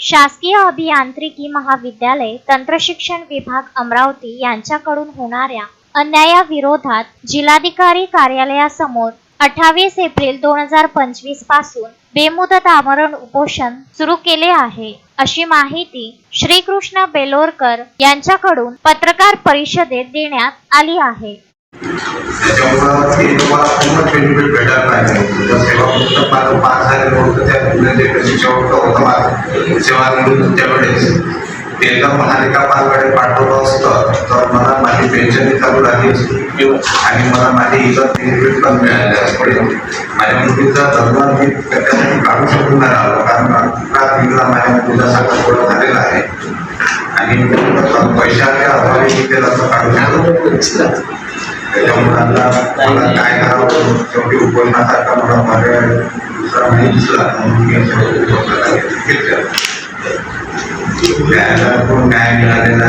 शासकीय अभियांत्रिकी महाविद्यालय तंत्रशिक्षण विभाग अमरावती यांच्याकडून होणाऱ्या अन्यायाविरोधात जिल्हाधिकारी कार्यालयासमोर 28 एप्रिल 2025 पासून बेमुदत आमरण उपोषण सुरू केले आहे, अशी माहिती श्रीकृष्ण बेलोरकर यांच्याकडून पत्रकार परिषदेत देण्यात आली आहे. त्याच्यामुळे ते तुम्हाला पूर्ण बेनिफिट भेटायला पाहिजे. जर सेवा पुस्तक माझं 5,000 होतं त्या शेवटचं होतं माझं सेवानिवृत्त त्यावेळेस ते जर महालिका पाचकडे पाठवलं असतं तर मला माझी पेन्शन चालू झाली असती आणि मला माझे इतर बेनिफिट पण मिळाले असते. माझ्या मुलीचा जन्म मी त्याच्यासाठी काढू शकून नाही राहिलो, कारण अकरा माझ्या मुलीचा साखरपुडा झालेला आहे आणि पैशाच्या अभावी मी ते रस्ता काढू शकतो. त्याच्यामुळे आता मला काय करावं शेवटी उपकरणासारखा मला माझ्या दुसरा नाही दिसला म्हणून मी घेतलं. न्याय मिळालेला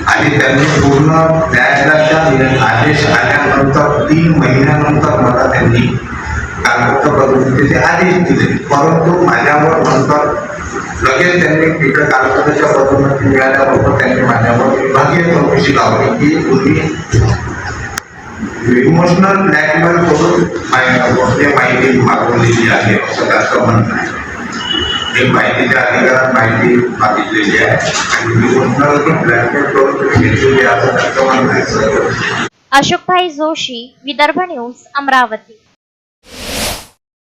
आणि त्यांनी पूर्ण न्यायालयाच्या आदेश आल्यानंतर 3 महिन्यानंतर मला त्यांनी कागदपत्र पद्धतीचे आदेश दिले, परंतु माझ्यावर नंतर लगेच त्यांनी इकडे कागदपत्राच्या पद्धती मिळाल्याबरोबर त्यांनी माझ्यावर विभागीय चौकशी लावली की तुम्ही इमोशनल ब्लॅकमेल करून माहिती मागवलेली आहे, असं त्याचं म्हणणं आहे. हे माहितीच्या अधिकारात माहिती मागितलेली आहे आणि इमोशनल ब्लॅकमेल करून तुम्ही घेतलेली आहे, असं त्याचं म्हणणं आहे. अशोकभाई जोशी, विदर्भ न्यूज, अमरावती.